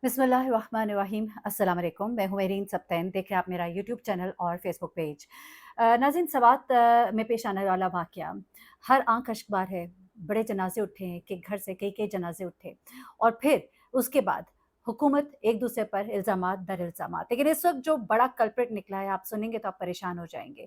बिस्मिल्लाहिर्रहमानिर्रहीम अस्सलाम वालेकुम। मैं हूँ मेरीन सब्तैन, देख रहे हैं आप मेरा यूट्यूब चैनल और फेसबुक पेज। नाज़रीन, सवात में पेश आने वाला वाक़या हर आंख अश्कबार है। बड़े जनाजे उठे हैं कि घर से कई कई जनाजे उठे और फिर उसके बाद हुकूमत एक दूसरे पर इल्ज़ामात दर इल्ज़ामात। लेकिन इस वक्त जो बड़ा कल्प्रिट निकला है, आप सुनेंगे तो आप परेशान हो जाएंगे।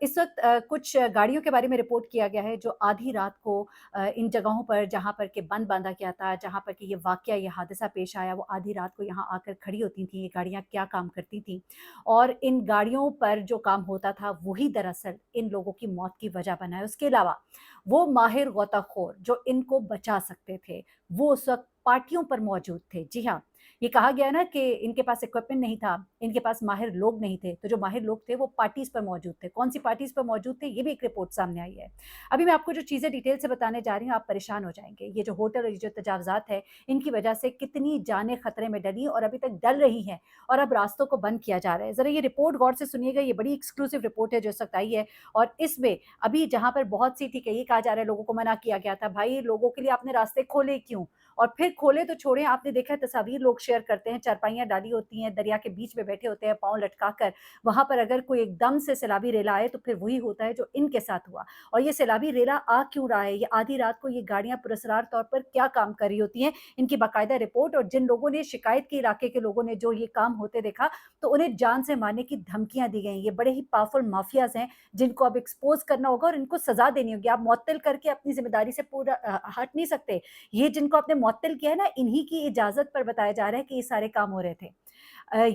इस वक्त कुछ गाड़ियों के बारे में रिपोर्ट किया गया है जो आधी रात को इन जगहों पर जहाँ पर कि बंद बांधा गया था, जहाँ पर कि ये वाक़या, ये हादसा पेश आया, वो आधी रात को यहाँ आकर खड़ी होती थीं। ये गाड़ियाँ क्या काम करती थीं और इन गाड़ियों पर जो काम होता था वही दरअसल इन लोगों की मौत की वजह बना है। उसके अलावा वो माहिर गोताखोर जो इनको बचा सकते थे, वो उस वक़्त पार्टियों पर मौजूद थे। जी हाँ, ये कहा गया ना कि इनके पास इक्विपमेंट नहीं था, इनके पास माहिर लोग नहीं थे, तो जो माहिर लोग थे वो पार्टीज़ पर मौजूद थे। कौन-सी पार्टीज़ पर मौजूद थे, ये भी एक रिपोर्ट सामने आई है। अभी मैं आपको जो चीज़ें डिटेल से बताने जा रही हूँ, आप परेशान हो जाएँगे। ये जो होटल और ये जो तजावज़ात है, इनकी वजह से कितनी जानें खतरे में डली और अभी तक डल रही हैं और अब रास्तों को बंद किया जा रहा है। ज़रा ये रिपोर्ट गौर से सुनिएगा, ये बड़ी एक्सक्लूसिव रिपोर्ट है जो इस वक़्त आई है और इसमें अभी जहाँ पर बहुत सी ठीक है, ये कहा जा रहा है लोगों को मना किया गया था, भाई लोगों के लिए आपने रास्ते खोले क्यों? और फिर खोले तो छोड़ें, आपने देखा है तस्वीर लोग शेयर करते हैं, चारपाइयाँ डाली होती हैं, दरिया के बीच में बैठे होते हैं पाँव लटका कर, वहाँ पर अगर कोई एकदम से सैलाबी रेला आए तो फिर वही होता है जो इनके साथ हुआ। और ये सैलाबी रेला आ क्यों रहा है? ये आधी रात को ये गाड़ियाँ पुरअसरार तौर पर क्या काम कर रही होती हैं? इनकी बाकायदा रिपोर्ट, और जिन लोगों ने शिकायत की, इलाके के लोगों ने जो ये काम होते देखा, तो उन्हें जान से मारने की धमकियाँ दी गई। ये बड़े ही पावरफुल माफियाज़ हैं, जिनको अब एक्सपोज़ करना होगा और इनको सज़ा देनी होगी। आप मुअत्तल करके अपनी ज़िम्मेदारी से पूरा हट नहीं सकते। ये जिनको आपने मुअत्तल किया है ना, इन्हीं की इजाज़त पर बताया जा रहा है कि ये सारे काम हो रहे थे।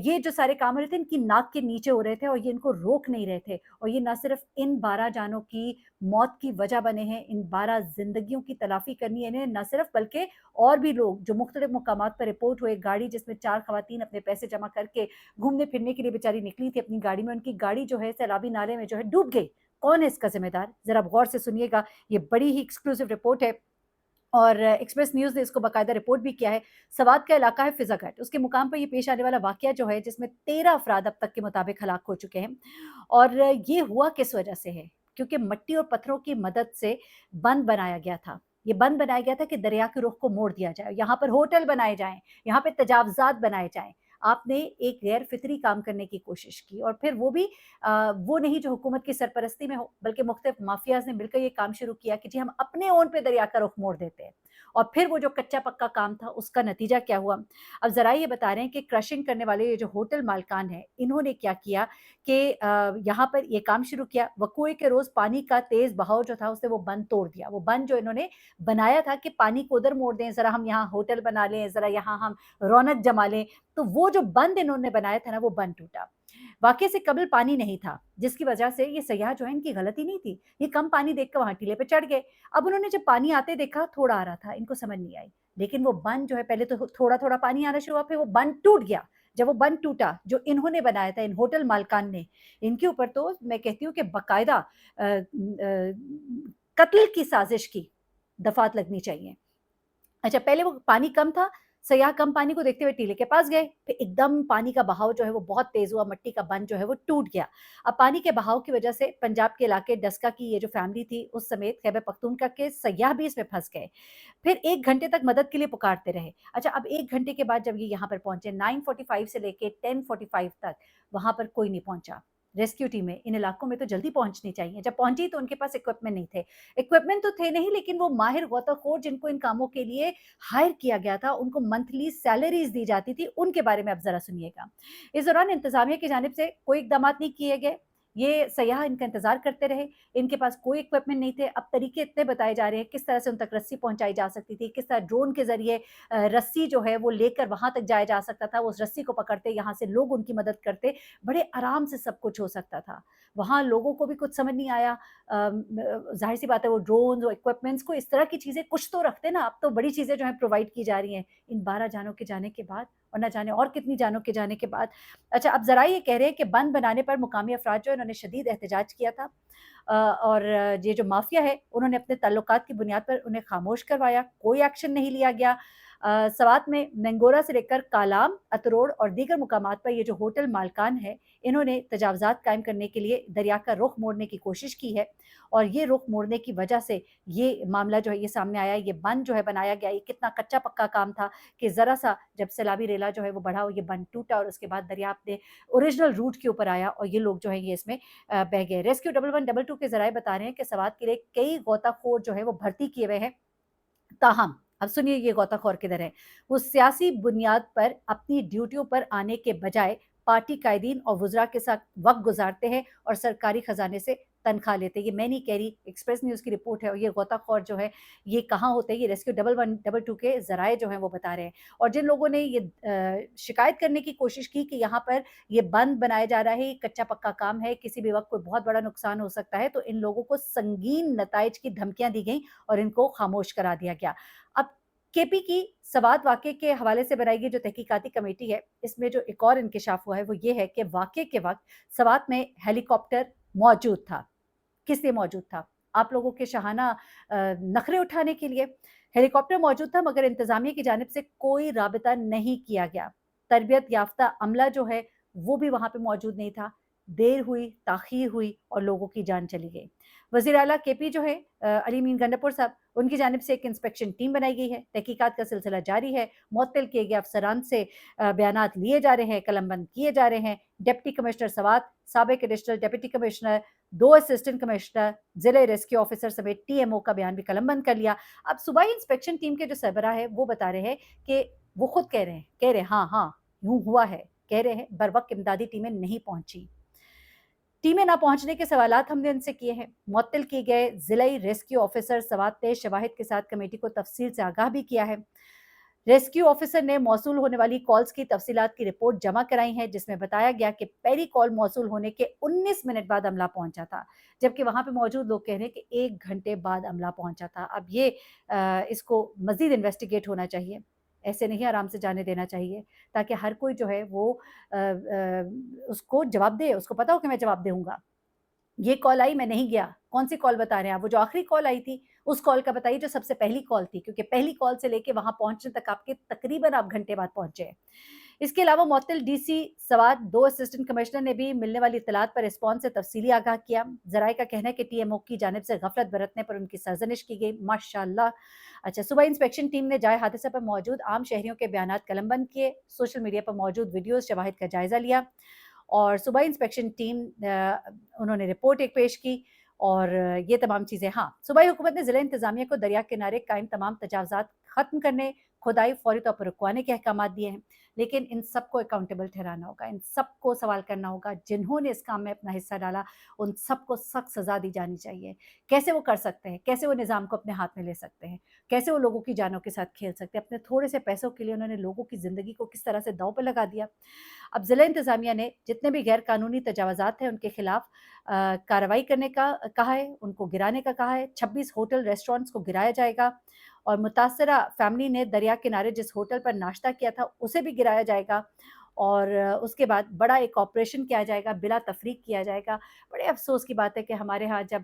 ये जो सारे काम हो रहे थे इनकी नाक के नीचे हो रहे थे और ये इनको रोक नहीं रहे थे, और ये ना सिर्फ़ इन 12 जानों की मौत की वजह बने हैं, इन 12 ज़िंदगियों की तलाफ़ी करनी है इन्हें, ना सिर्फ़ बल्कि और भी लोग जो मुख्तलिफ़ मुकामात पर रिपोर्ट हुए। गाड़ी जिसमें 4 ख़वातीन अपने पैसे जमा करके घूमने-फिरने के लिए बेचारी निकली थी अपनी गाड़ी में, उनकी गाड़ी जो है सैलाबी नाले में जो है डूब गई। कौन है इसका ज़िम्मेदार? ज़रा आप गौर से सुनिएगा, ये बड़ी ही एक्सक्लूसिव रिपोर्ट है और एक्सप्रेस न्यूज़ ने इसको बाकायदा रिपोर्ट भी किया है। सवात का इलाका है फ़िज़ागट, उसके मुकाम पर ये पेश आने वाला वाक़या जो है जिसमें 13 अफ़राद अब तक के मुताबिक हलाक हो चुके हैं। और ये हुआ किस वजह से है? क्योंकि मिट्टी और पत्थरों की मदद से बंद बनाया गया था। ये बंद बनाया गया था कि दरिया के रुख को मोड़ दिया जाए, यहाँ पर होटल बनाए जाएँ, यहाँ पे तजावज़ात बनाए जाएँ। आपने एक गैर फ़ितरी काम करने की कोशिश की और फिर वो भी वो नहीं जो हुकूमत की सरपरस्ती में हो, बल्कि मुख्तलिफ माफियाज़ ने मिलकर ये काम शुरू किया कि जी हम अपने ओन पे दरिया का रुख मोड़ देते हैं। और फिर वो जो कच्चा पक्का काम था उसका नतीजा क्या हुआ? अब ज़रा ये बता रहे हैं कि क्रशिंग करने वाले ये जो होटल मालिकान हैं, इन्होंने क्या किया कि यहाँ पर ये काम शुरू किया, वक़्ए के रोज़ पानी का तेज़ बहाव जो था उसने वो बंद तोड़ दिया। वो बंद जो इन्होंने बनाया था कि पानी को उधर मोड़ दें, ज़रा हम यहाँ होटल बना लें, ज़रा यहाँ हम रौनक जमा लें, तो वो जो बंद इन्होंने बनाया था ना, वो बंद टूटा। वाक़ये से कबल पानी नहीं था, जिसकी वजह से ये सयाह जो है इनकी गलती नहीं थी। ये कम पानी देख कर वहाँ टीले पे चढ़ गए। अब उन्होंने जब पानी आते देखा थोड़ा आ रहा था, इनको समझ नहीं आई। लेकिन वो बंद जो है पहले तो थोड़ा-थोड़ा पानी आना शुरू हुआ, फिर वो बंद टूट गया। जब वो बंद टूटा, जो इन्होंने बनाया था इन होटल मालिकान ने, इनके ऊपर तो मैं कहती हूँ कि बाकायदा कत्ल की साज़िश की दफ़ात लगनी चाहिए। अच्छा, पहले वो पानी कम था, सयाह कम पानी को देखते हुए टीले के पास गए, फिर एकदम पानी का बहाव जो है वो बहुत तेज़ हुआ, मिट्टी का बंध जो है वो टूट गया। अब पानी के बहाव की वजह से पंजाब के इलाके डस्का की ये जो फैमिली थी, उस समेत खैबर पख्तूनख्वा के सयाह भी इसमें फँस गए। फिर 1 घंटे तक मदद के लिए पुकारते रहे। अच्छा, अब 1 घंटे के बाद जब ये यहाँ पर पहुँचे 9:45 से लेके 10:45 तक, वहाँ पर कोई नहीं पहुँचा। रेस्क्यू टीमें इन इलाकों में तो जल्दी पहुँचनी चाहिए। जब पहुँची तो उनके पास इक्विपमेंट नहीं थे। इक्विपमेंट तो थे नहीं, लेकिन वो माहिर गौताखोर जिनको इन कामों के लिए हायर किया गया था, उनको मंथली सैलरीज़ दी जाती थी, उनके बारे में अब ज़रा सुनिएगा। इस दौरान इंतज़ामिया की जानिब से कोई इक़दामात नहीं किए गए। ये सयाह इनका इंतज़ार करते रहे, इनके पास कोई इक्विपमेंट नहीं थे। अब तरीके इतने बताए जा रहे हैं, किस तरह से उन तक रस्सी पहुँचाई जा सकती थी, किस तरह ड्रोन के ज़रिए रस्सी जो है वो लेकर वहाँ तक जाया जा सकता था, उस रस्सी को पकड़ते, यहाँ से लोग उनकी मदद करते, बड़े आराम से सब कुछ हो सकता था। वहाँ लोगों को भी कुछ समझ नहीं आया। ज़ाहिर-सी बात है वो ड्रोन्स और इक्विपमेंट्स को इस तरह की चीज़ें कुछ तो रखते ना, अब तो बड़ी चीज़ें जो हैं प्रोवाइड की जा रही हैं, इन 12 जानों के जाने के बाद और ना जाने और कितनी जानों के जाने के बाद। अच्छा, अब ज़रा ये कह रहे हैं कि बंद बनाने पर मुकामी अफ़राद जो है उन्होंने शदीद एहतजाज किया था और ये जो माफ़िया है उन्होंने अपने ताल्लुकात की बुनियाद पर उन्हें खामोश करवाया, कोई एक्शन नहीं लिया गया। सवात में नेंगोरा से लेकर कालाम, अतरोड़ और दीगर मुकामात पर ये जो होटल मालकान है, इन्होंने तजावज़ात कायम करने के लिए दरिया का रुख मोड़ने की कोशिश की है और ये रुख मोड़ने की वजह से ये मामला जो है ये सामने आया है। ये बंद जो है बनाया गया, ये कितना कच्चा-पक्का काम था कि ज़रा-सा जब सैलाबी रेला जो है वो बढ़ा, ये बंद टूटा और उसके बाद दरिया अपने ओरिजिनल रूट के ऊपर आया और ये लोग जो है ये इसमें बह गए। रेस्क्यू 1112 के ज़राए बता रहे हैं कि सवात के लिए कई गोताखोर जो है वो भर्ती किए हुए हैं। ताहम अब सुनिए ये गोताखोर किधर है। वो सियासी बुनियाद पर अपनी ड्यूटियों पर आने के बजाय पार्टी कायदीन और वुज़रा के साथ वक़्त गुज़ारते हैं और सरकारी खजाने से तनख्वाह लेते हैं। ये मैं नहीं कह रही, एक्सप्रेस न्यूज़ की रिपोर्ट है और ये गोताखोर जो है ये कहाँ होते हैं, ये रेस्क्यू 1112 के ज़राए जो हैं वो बता रहे हैं। और जिन लोगों ने ये शिकायत करने की कोशिश की कि यहाँ पर ये बंद बनाया जा रहा है, ये कच्चा-पक्का काम है, किसी भी वक़्त कोई बहुत बड़ा नुकसान हो सकता है, तो इन लोगों को संगीन नताइज की धमकियाँ दी गईं और इनको खामोश करा दिया गया। अब केपी की सवात वाक़े के हवाले से बनाई गई जो तहकीकाती कमेटी है, इसमें जो एक और इंकशाफ हुआ है वो ये है कि वाक़े के वक़्त सवात में हेलीकॉप्टर मौजूद था। किस लिए मौजूद था? आप लोगों के शाहाना नखरे उठाने के लिए। हेलीकॉप्टर मौजूद था मगर इंतज़ामिया की जानिब से कोई राबिता नहीं किया गया। तरबियत याफ़्ता अमला जो है वो भी वहाँ पे मौजूद नहीं था। देर हुई, ताख़ीर हुई और लोगों की जान चली गई। वज़ीर आला केपी जो है अली मीन गंडापुर साहब, उनकी जानिब से एक इंस्पेक्शन टीम बनाई गई है। तहकीकात का सिलसिला जारी है। मुअत्तल किए गए अफ़सरान से बयानात लिए जा रहे हैं, कलमबंद किए जा रहे हैं। डिप्टी कमिश्नर सवात, साबिक additional deputy commissioner, 2 assistant commissioner, ज़िला रेस्क्यू ऑफिसर समेत टीएमओ का बयान भी कलमबंद कर लिया। अब सूबाई इंस्पेक्शन टीम के जो सरबराह है वो बता रहे हैं कि वो खुद कह रहे हैं हाँ, हाँ, यूँ हुआ है। कह रहे हैं बरवक़्त इमदादी टीमें नहीं पहुँची। टीमें ना पहुंचने के सवालात हमने उनसे किए हैं। मुअत्तल किए गए ज़िलाई रेस्क्यू ऑफिसर सवात ने शवाहिद के साथ कमेटी को तफसील से आगाह भी किया है। रेस्क्यू ऑफिसर ने मौसूल होने वाली कॉल्स की तफसीलात की रिपोर्ट जमा कराई है जिसमें बताया गया कि पहली कॉल मौसूल होने के 19 मिनट बाद अमला पहुंचा था, जबकि वहां पे मौजूद लोग कह रहे हैं कि 1 घंटे बाद अमला पहुंचा था। अब ये इसको मज़ीद इन्वेस्टिगेट होना चाहिए, ऐसे नहीं आराम से जाने देना चाहिए ताकि हर कोई जो है वो उसको जवाब दे, उसको पता हो कि मैं जवाब दूँगा। ये कॉल आई, मैं नहीं गया। कौन-सी कॉल बता रहे हैं आप? वो जो आखिरी कॉल आई थी, उस कॉल का बताइए जो सबसे पहली कॉल थी, क्योंकि पहली कॉल से लेके वहाँ पहुँचने तक आपके तकरीबन आप घंटे बाद पहुँचे हैं। इसके अलावा मुअत्तल डीसी सवात 2 असिस्टेंट कमिश्नर ने भी मिलने वाली इत्तलात पर रिस्पॉन्स से तफसीली आगाह किया। ज़राए का कहना है कि टीएमओ की जानिब से गफलत बरतने पर उनकी सरज़निश की गई। माशाअल्लाह! अच्छा, सूबाई इंस्पेक्शन टीम ने जाए हादसे पर मौजूद आम शहरियों के बयानात कलमबंद किए, सोशल मीडिया पर मौजूद वीडियोज़ शवाहिद का जायज़ा लिया और सूबाई इंस्पेक्शन टीम उन्होंने रिपोर्ट एक पेश की और ये तमाम चीज़ें हाँ, सूबाई हुकूमत ने ज़िला इंतज़ामिया को दरिया किनारे कायम तमाम तजावज़ात ख़त्म करने, खुदाई फ़ौरी तौर पर रुकवाने के अहकामात दिए हैं। लेकिन इन सबको अकाउंटेबल ठहराना होगा, इन सबको सवाल करना होगा। जिन्होंने इस काम में अपना हिस्सा डाला, उन सबको सख्त सज़ा दी जानी चाहिए। कैसे वो कर सकते हैं? कैसे वो निज़ाम को अपने हाथ में ले सकते हैं? कैसे वो लोगों की जानों के साथ खेल सकते हैं? अपने थोड़े से पैसों के लिए उन्होंने लोगों की ज़िंदगी को किस तरह से दाँव पे लगा दिया। अब ज़िला इंतज़ामिया ने जितने भी गैर कानूनी तजावज़ात हैं उनके खिलाफ कार्रवाई करने का कहा है, उनको गिराने का कहा है। 26 होटल, रेस्टोरेंट्स को गिराया जाएगा और मुतासरा फैमिली ने दरिया किनारे जिस होटल पर नाश्ता किया था, उसे भी गिराया जाएगा और उसके बाद बड़ा एक ऑपरेशन किया जाएगा, बिला तफ़रीक किया जाएगा। बड़े अफ़सोस की बात है कि हमारे यहाँ जब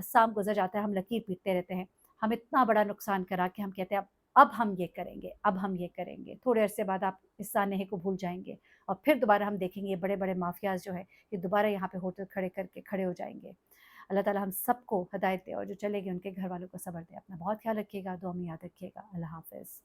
शाम गुज़र जाता है, हम लकीर पीटते रहते हैं। हम इतना बड़ा नुकसान करा के हम कहते हैं अब हम ये करेंगे, अब हम ये करेंगे। थोड़े अरसे बाद आप इस सानहे को भूल जाएँगे और फिर दोबारा हम देखेंगे ये बड़े-बड़े माफ़ियाज़ जो है, ये दोबारा यहाँ पे होटल खड़े करके खड़े हो जाएँगे। अल्लाह ताला हम सबको हिदायत दे और जो चले गए उनके घर वालों को सब्र दे। अपना बहुत ख़्याल रखिएगा, दुआ में याद रखिएगा। अल्लाह हाफ़िज़।